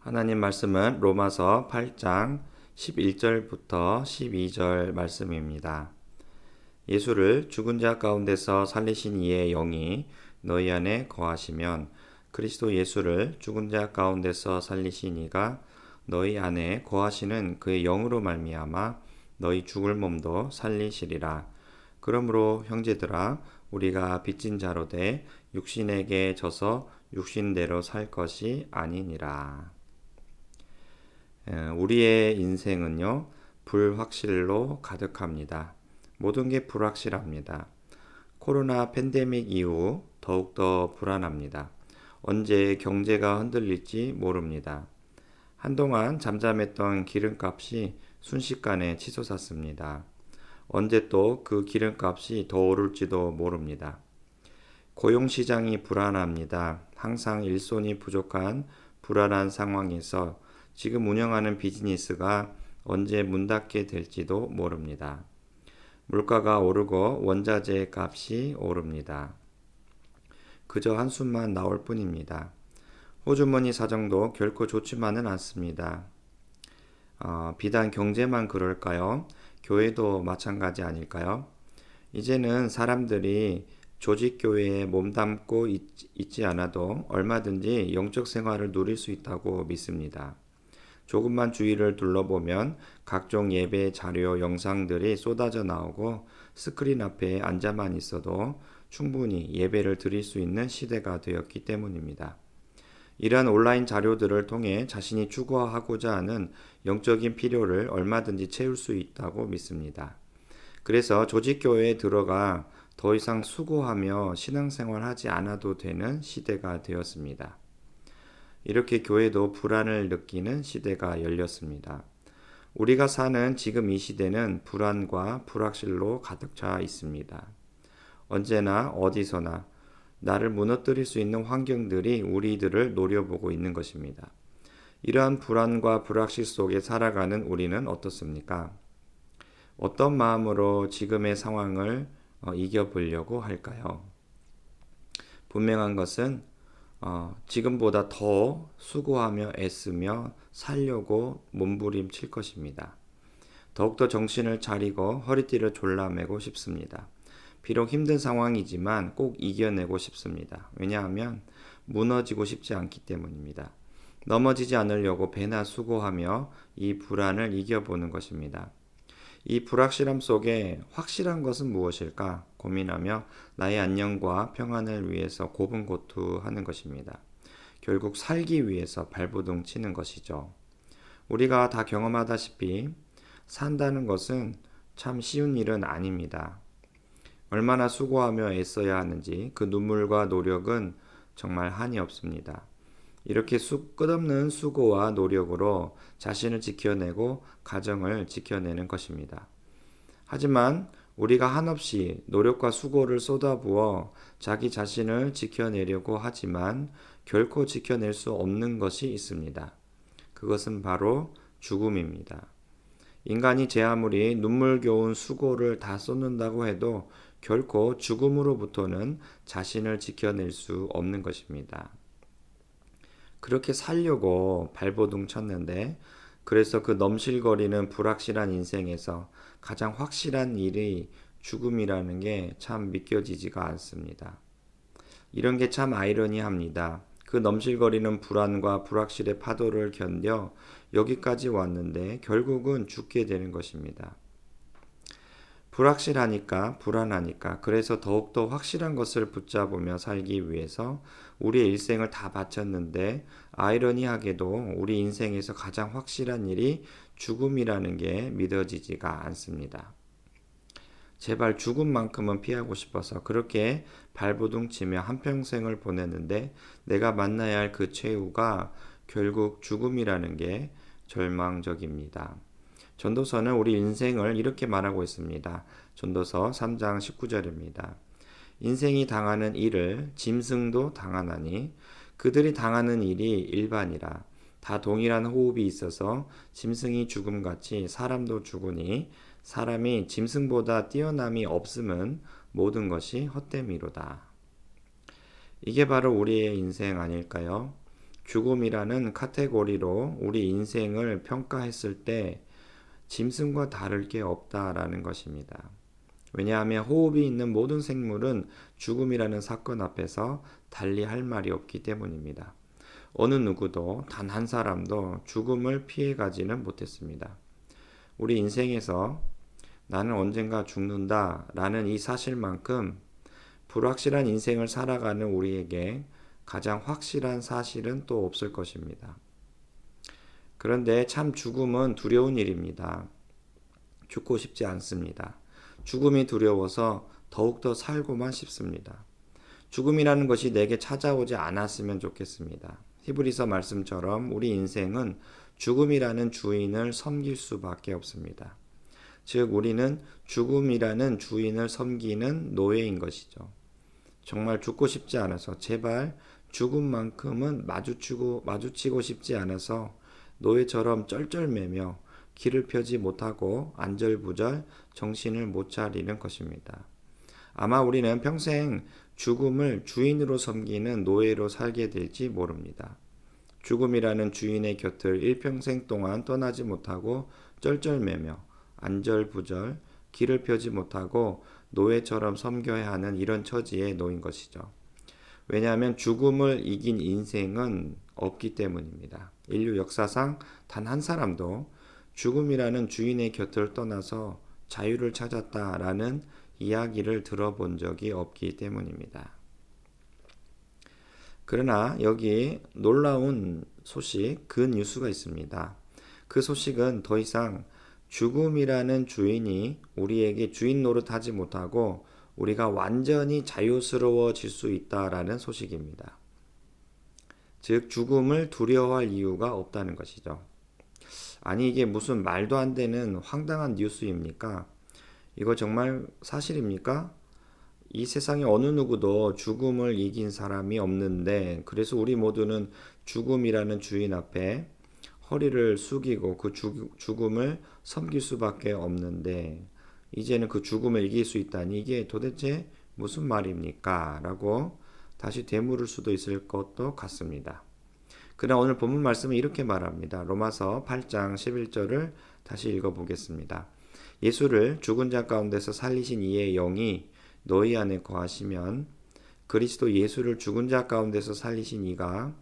하나님 말씀은 로마서 8장 11절부터 12절 말씀입니다. 예수를 죽은 자 가운데서 살리신 이의 영이 너희 안에 거하시면 그리스도 예수를 죽은 자 가운데서 살리신 이가 너희 안에 거하시는 그의 영으로 말미암아 너희 죽을 몸도 살리시리라. 그러므로 형제들아 우리가 빚진 자로 돼 육신에게 져서 육신대로 살 것이 아니니라. 우리의 인생은요, 불확실로 가득합니다. 모든 게 불확실합니다. 코로나 팬데믹 이후 더욱더 불안합니다. 언제 경제가 흔들릴지 모릅니다. 한동안 잠잠했던 기름값이 순식간에 치솟았습니다. 언제 또 그 기름값이 더 오를지도 모릅니다. 고용시장이 불안합니다. 항상 일손이 부족한 불안한 상황에서 지금 운영하는 비즈니스가 언제 문 닫게 될지도 모릅니다. 물가가 오르고 원자재 값이 오릅니다. 그저 한숨만 나올 뿐입니다. 호주머니 사정도 결코 좋지만은 않습니다. 비단 경제만 그럴까요? 교회도 마찬가지 아닐까요? 이제는 사람들이 조직교회에 몸담고 있지 않아도 얼마든지 영적 생활을 누릴 수 있다고 믿습니다. 조금만 주위를 둘러보면 각종 예배 자료 영상들이 쏟아져 나오고 스크린 앞에 앉아만 있어도 충분히 예배를 드릴 수 있는 시대가 되었기 때문입니다. 이러한 온라인 자료들을 통해 자신이 추구하고자 하는 영적인 필요를 얼마든지 채울 수 있다고 믿습니다. 그래서 조직교회에 들어가 더 이상 수고하며 신앙생활하지 않아도 되는 시대가 되었습니다. 이렇게 교회도 불안을 느끼는 시대가 열렸습니다. 우리가 사는 지금 이 시대는 불안과 불확실로 가득 차 있습니다. 언제나 어디서나 나를 무너뜨릴 수 있는 환경들이 우리들을 노려보고 있는 것입니다. 이러한 불안과 불확실 속에 살아가는 우리는 어떻습니까? 어떤 마음으로 지금의 상황을 이겨보려고 할까요? 분명한 것은 지금보다 더 수고하며 애쓰며 살려고 몸부림칠 것입니다. 더욱더 정신을 차리고 허리띠를 졸라매고 싶습니다. 비록 힘든 상황이지만 꼭 이겨내고 싶습니다. 왜냐하면 무너지고 싶지 않기 때문입니다. 넘어지지 않으려고 배나 수고하며 이 불안을 이겨보는 것입니다. 이 불확실함 속에 확실한 것은 무엇일까 고민하며 나의 안녕과 평안을 위해서 고분고투하는 것입니다. 결국 살기 위해서 발버둥 치는 것이죠. 우리가 다 경험하다시피 산다는 것은 참 쉬운 일은 아닙니다. 얼마나 수고하며 애써야 하는지 그 눈물과 노력은 정말 한이 없습니다. 이렇게 끝없는 수고와 노력으로 자신을 지켜내고 가정을 지켜내는 것입니다. 하지만 우리가 한없이 노력과 수고를 쏟아부어 자기 자신을 지켜내려고 하지만 결코 지켜낼 수 없는 것이 있습니다. 그것은 바로 죽음입니다. 인간이 제 아무리 눈물겨운 수고를 다 쏟는다고 해도 결코 죽음으로부터는 자신을 지켜낼 수 없는 것입니다. 그렇게 살려고 발버둥 쳤는데 그래서 그 넘실거리는 불확실한 인생에서 가장 확실한 일이 죽음이라는 게 참 믿겨지지가 않습니다. 이런 게 참 아이러니합니다. 그 넘실거리는 불안과 불확실의 파도를 견뎌 여기까지 왔는데 결국은 죽게 되는 것입니다. 불확실하니까, 불안하니까, 그래서 더욱더 확실한 것을 붙잡으며 살기 위해서 우리의 일생을 다 바쳤는데, 아이러니하게도 우리 인생에서 가장 확실한 일이 죽음이라는 게 믿어지지가 않습니다. 제발 죽음만큼은 피하고 싶어서 그렇게 발버둥 치며 한평생을 보냈는데, 내가 만나야 할 그 최후가 결국 죽음이라는 게 절망적입니다. 전도서는 우리 인생을 이렇게 말하고 있습니다. 전도서 3장 19절입니다. 인생이 당하는 일을 짐승도 당하나니 그들이 당하는 일이 일반이라. 다 동일한 호흡이 있어서 짐승이 죽음같이 사람도 죽으니 사람이 짐승보다 뛰어남이 없음은 모든 것이 헛됨이로다. 이게 바로 우리의 인생 아닐까요? 죽음이라는 카테고리로 우리 인생을 평가했을 때 짐승과 다를 게 없다라는 것입니다. 왜냐하면 호흡이 있는 모든 생물은 죽음이라는 사건 앞에서 달리 할 말이 없기 때문입니다. 어느 누구도 단 한 사람도 죽음을 피해가지는 못했습니다. 우리 인생에서 나는 언젠가 죽는다 라는 이 사실만큼 불확실한 인생을 살아가는 우리에게 가장 확실한 사실은 또 없을 것입니다. 그런데 참 죽음은 두려운 일입니다. 죽고 싶지 않습니다. 죽음이 두려워서 더욱더 살고만 싶습니다. 죽음이라는 것이 내게 찾아오지 않았으면 좋겠습니다. 히브리서 말씀처럼 우리 인생은 죽음이라는 주인을 섬길 수밖에 없습니다. 즉 우리는 죽음이라는 주인을 섬기는 노예인 것이죠. 정말 죽고 싶지 않아서 제발 죽음만큼은 마주치고 싶지 않아서 노예처럼 쩔쩔매며 길을 펴지 못하고 안절부절 정신을 못 차리는 것입니다. 아마 우리는 평생 죽음을 주인으로 섬기는 노예로 살게 될지 모릅니다. 죽음이라는 주인의 곁을 일평생 동안 떠나지 못하고 쩔쩔매며 안절부절 길을 펴지 못하고 노예처럼 섬겨야 하는 이런 처지에 놓인 것이죠. 왜냐하면 죽음을 이긴 인생은 없기 때문입니다. 인류 역사상 단 한 사람도 죽음이라는 주인의 곁을 떠나서 자유를 찾았다라는 이야기를 들어본 적이 없기 때문입니다. 그러나 여기 놀라운 소식, 그 뉴스가 있습니다. 그 소식은 더 이상 죽음이라는 주인이 우리에게 주인 노릇하지 못하고 우리가 완전히 자유스러워질 수 있다라는 소식입니다. 즉 죽음을 두려워할 이유가 없다는 것이죠. 아니 이게 무슨 말도 안 되는 황당한 뉴스입니까? 이거 정말 사실입니까? 이 세상에 어느 누구도 죽음을 이긴 사람이 없는데 그래서 우리 모두는 죽음이라는 주인 앞에 허리를 숙이고 그 죽음을 섬길 수밖에 없는데 이제는 그 죽음을 이길 수 있다니 이게 도대체 무슨 말입니까? 라고 다시 되물을 수도 있을 것도 같습니다. 그러나 오늘 본문 말씀은 이렇게 말합니다. 로마서 8장 11절을 다시 읽어보겠습니다. 예수를 죽은 자 가운데서 살리신 이의 영이 너희 안에 거하시면 그리스도 예수를 죽은 자 가운데서 살리신 이가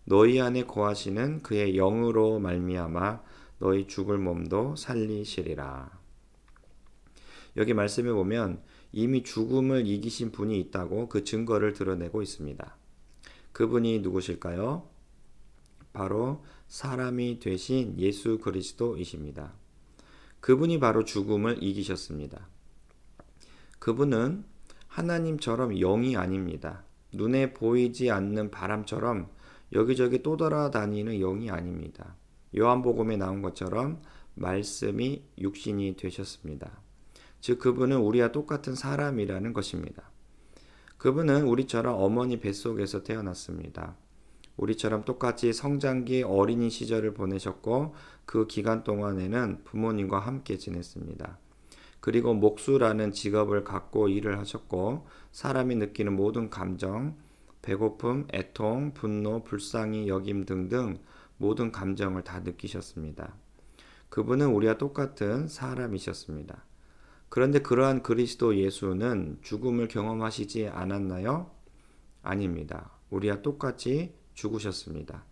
너희 안에 거하시는 그의 영으로 말미암아 너희 죽을 몸도 살리시리라. 여기 말씀에 보면 이미 죽음을 이기신 분이 있다고 그 증거를 드러내고 있습니다. 그분이 누구실까요? 바로 사람이 되신 예수 그리스도이십니다. 그분이 바로 죽음을 이기셨습니다. 그분은 하나님처럼 영이 아닙니다. 눈에 보이지 않는 바람처럼 여기저기 떠돌아다니는 영이 아닙니다. 요한복음에 나온 것처럼 말씀이 육신이 되셨습니다. 즉 그분은 우리와 똑같은 사람이라는 것입니다. 그분은 우리처럼 어머니 뱃속에서 태어났습니다. 우리처럼 똑같이 성장기 어린이 시절을 보내셨고 그 기간 동안에는 부모님과 함께 지냈습니다. 그리고 목수라는 직업을 갖고 일을 하셨고 사람이 느끼는 모든 감정, 배고픔, 애통, 분노, 불쌍히 여김 등등 모든 감정을 다 느끼셨습니다. 그분은 우리와 똑같은 사람이셨습니다. 그런데 그러한 그리스도 예수는 죽음을 경험하시지 않았나요? 아닙니다. 우리와 똑같이 죽으셨습니다.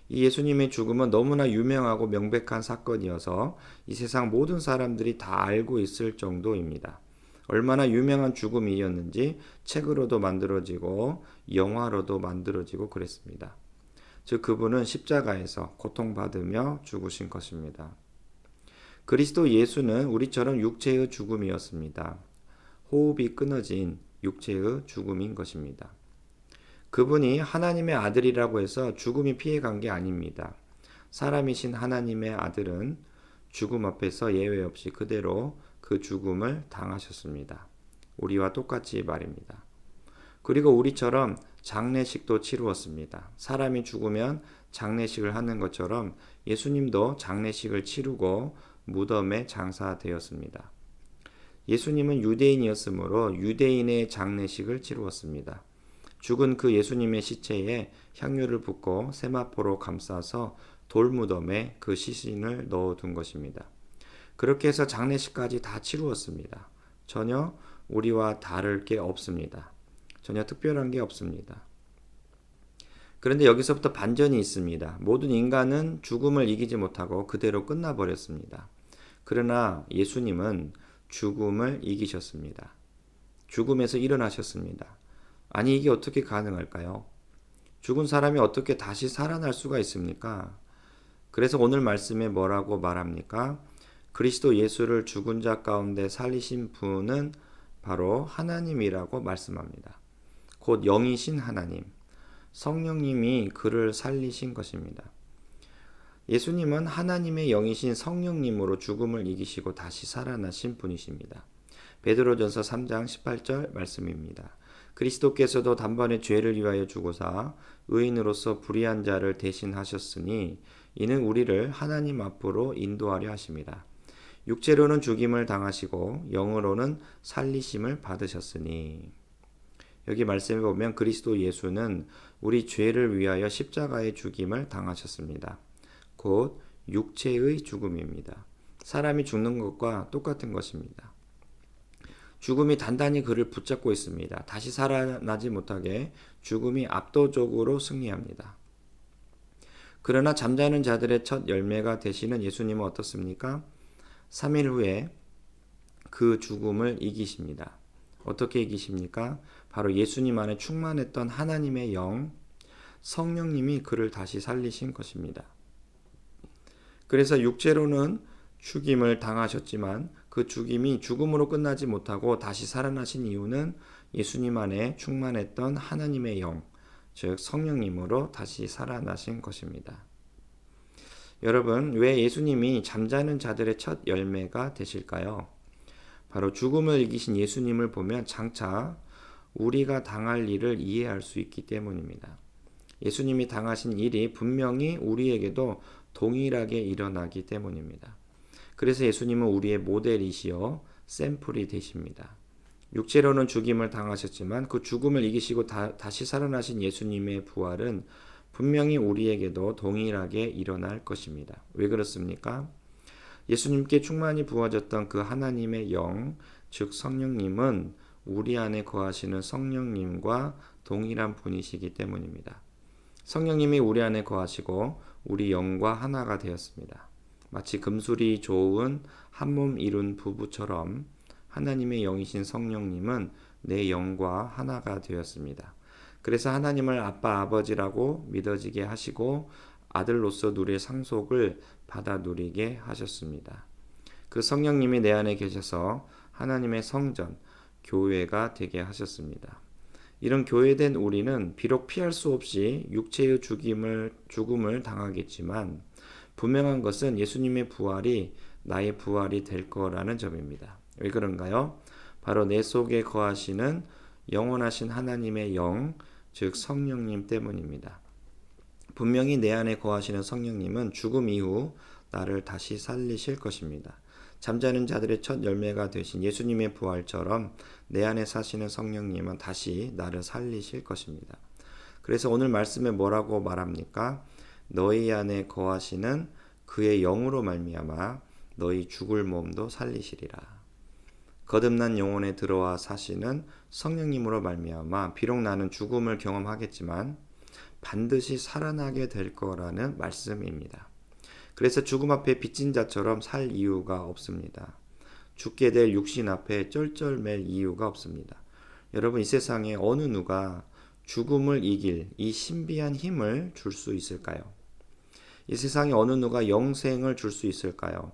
이 예수님의 죽음은 너무나 유명하고 명백한 사건이어서 이 세상 모든 사람들이 다 알고 있을 정도입니다. 얼마나 유명한 죽음이었는지 책으로도 만들어지고 영화로도 만들어지고 그랬습니다. 즉 그분은 십자가에서 고통받으며 죽으신 것입니다. 그리스도 예수는 우리처럼 육체의 죽음이었습니다. 호흡이 끊어진 육체의 죽음인 것입니다. 그분이 하나님의 아들이라고 해서 죽음이 피해간 게 아닙니다. 사람이신 하나님의 아들은 죽음 앞에서 예외 없이 그대로 그 죽음을 당하셨습니다. 우리와 똑같이 말입니다. 그리고 우리처럼 장례식도 치루었습니다. 사람이 죽으면 장례식을 하는 것처럼 예수님도 장례식을 치르고 무덤에 장사되었습니다. 예수님은 유대인이었으므로 유대인의 장례식을 치루었습니다. 죽은 그 예수님의 시체에 향유를 붓고 세마포로 감싸서 돌무덤에 그 시신을 넣어둔 것입니다. 그렇게 해서 장례식까지 다 치루었습니다. 전혀 우리와 다를 게 없습니다. 전혀 특별한 게 없습니다. 그런데 여기서부터 반전이 있습니다. 모든 인간은 죽음을 이기지 못하고 그대로 끝나버렸습니다. 그러나 예수님은 죽음을 이기셨습니다. 죽음에서 일어나셨습니다. 아니, 이게 어떻게 가능할까요? 죽은 사람이 어떻게 다시 살아날 수가 있습니까? 그래서 오늘 말씀에 뭐라고 말합니까? 그리스도 예수를 죽은 자 가운데 살리신 분은 바로 하나님이라고 말씀합니다. 곧 영이신 하나님, 성령님이 그를 살리신 것입니다. 예수님은 하나님의 영이신 성령님으로 죽음을 이기시고 다시 살아나신 분이십니다. 베드로전서 3장 18절 말씀입니다. 그리스도께서도 단번에 죄를 위하여 죽으사 의인으로서 불의한 자를 대신하셨으니 이는 우리를 하나님 앞으로 인도하려 하심이라. 육체로는 죽임을 당하시고 영으로는 살리심을 받으셨으니. 여기 말씀에 보면 그리스도 예수는 우리 죄를 위하여 십자가의 죽임을 당하셨습니다. 곧 육체의 죽음입니다. 사람이 죽는 것과 똑같은 것입니다. 죽음이 단단히 그를 붙잡고 있습니다. 다시 살아나지 못하게 죽음이 압도적으로 승리합니다. 그러나 잠자는 자들의 첫 열매가 되시는 예수님은 어떻습니까? 3일 후에 그 죽음을 이기십니다. 어떻게 이기십니까? 바로 예수님 안에 충만했던 하나님의 영, 성령님이 그를 다시 살리신 것입니다. 그래서 육체로는 죽임을 당하셨지만 그 죽임이 죽음으로 끝나지 못하고 다시 살아나신 이유는 예수님 안에 충만했던 하나님의 영, 즉 성령님으로 다시 살아나신 것입니다. 여러분, 왜 예수님이 잠자는 자들의 첫 열매가 되실까요? 바로 죽음을 이기신 예수님을 보면 장차 우리가 당할 일을 이해할 수 있기 때문입니다. 예수님이 당하신 일이 분명히 우리에게도 동일하게 일어나기 때문입니다. 그래서 예수님은 우리의 모델이시여 샘플이 되십니다. 육체로는 죽임을 당하셨지만 그 죽음을 이기시고 다시 살아나신 예수님의 부활은 분명히 우리에게도 동일하게 일어날 것입니다. 왜 그렇습니까? 예수님께 충만히 부어졌던 그 하나님의 영, 즉 성령님은 우리 안에 거하시는 성령님과 동일한 분이시기 때문입니다. 성령님이 우리 안에 거하시고 우리 영과 하나가 되었습니다. 마치 금술이 좋은 한 몸 이룬 부부처럼 하나님의 영이신 성령님은 내 영과 하나가 되었습니다. 그래서 하나님을 아빠 아버지라고 믿어지게 하시고 아들로서 누릴 상속을 받아 누리게 하셨습니다. 그 성령님이 내 안에 계셔서 하나님의 성전, 교회가 되게 하셨습니다. 이런 교회된 우리는 비록 피할 수 없이 육체의 죽음을 당하겠지만 분명한 것은 예수님의 부활이 나의 부활이 될 거라는 점입니다. 왜 그런가요? 바로 내 속에 거하시는 영원하신 하나님의 영, 즉 성령님 때문입니다. 분명히 내 안에 거하시는 성령님은 죽음 이후 나를 다시 살리실 것입니다. 잠자는 자들의 첫 열매가 되신 예수님의 부활처럼 내 안에 사시는 성령님은 다시 나를 살리실 것입니다. 그래서 오늘 말씀에 뭐라고 말합니까? 너희 안에 거하시는 그의 영으로 말미암아 너희 죽을 몸도 살리시리라. 거듭난 영혼에 들어와 사시는 성령님으로 말미암아 비록 나는 죽음을 경험하겠지만 반드시 살아나게 될 거라는 말씀입니다. 그래서 죽음 앞에 빚진 자처럼 살 이유가 없습니다. 죽게 될 육신 앞에 쩔쩔맬 이유가 없습니다. 여러분, 이 세상에 어느 누가 죽음을 이길 이 신비한 힘을 줄 수 있을까요? 이 세상에 어느 누가 영생을 줄 수 있을까요?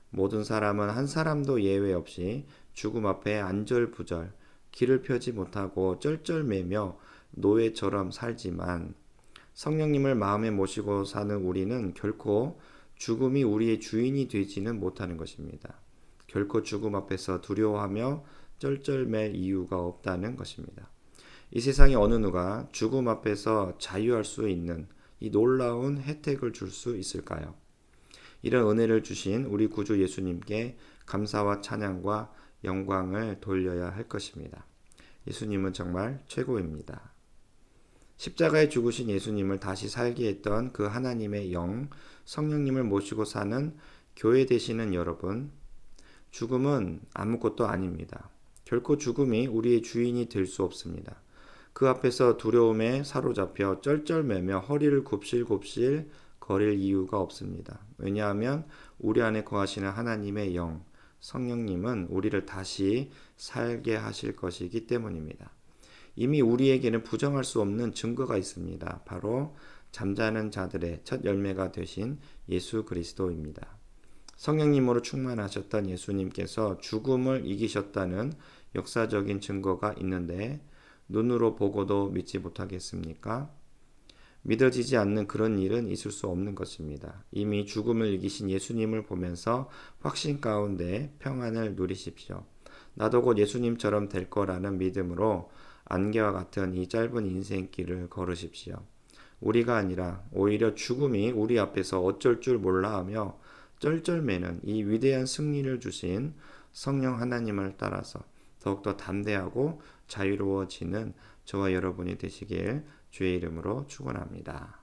모든 사람은 한 사람도 예외 없이 죽음 앞에 안절부절 길을 펴지 못하고 쩔쩔매며 노예처럼 살지만 성령님을 마음에 모시고 사는 우리는 결코 죽음이 우리의 주인이 되지는 못하는 것입니다. 결코 죽음 앞에서 두려워하며 쩔쩔맬 이유가 없다는 것입니다. 이 세상에 어느 누가 죽음 앞에서 자유할 수 있는 이 놀라운 혜택을 줄 수 있을까요? 이런 은혜를 주신 우리 구주 예수님께 감사와 찬양과 영광을 돌려야 할 것입니다. 예수님은 정말 최고입니다. 십자가에 죽으신 예수님을 다시 살게 했던 그 하나님의 영, 성령님을 모시고 사는 교회 되시는 여러분, 죽음은 아무것도 아닙니다. 결코 죽음이 우리의 주인이 될 수 없습니다. 그 앞에서 두려움에 사로잡혀 쩔쩔매며 허리를 굽실굽실 거릴 이유가 없습니다. 왜냐하면 우리 안에 거하시는 하나님의 영, 성령님은 우리를 다시 살게 하실 것이기 때문입니다. 이미 우리에게는 부정할 수 없는 증거가 있습니다. 바로 잠자는 자들의 첫 열매가 되신 예수 그리스도입니다. 성령님으로 충만하셨던 예수님께서 죽음을 이기셨다는 역사적인 증거가 있는데 눈으로 보고도 믿지 못하겠습니까? 믿어지지 않는 그런 일은 있을 수 없는 것입니다. 이미 죽음을 이기신 예수님을 보면서 확신 가운데 평안을 누리십시오. 나도 곧 예수님처럼 될 거라는 믿음으로 안개와 같은 이 짧은 인생길을 걸으십시오. 우리가 아니라 오히려 죽음이 우리 앞에서 어쩔 줄 몰라 하며 쩔쩔매는 이 위대한 승리를 주신 성령 하나님을 따라서 더욱더 담대하고 자유로워지는 저와 여러분이 되시길 주의 이름으로 축원합니다.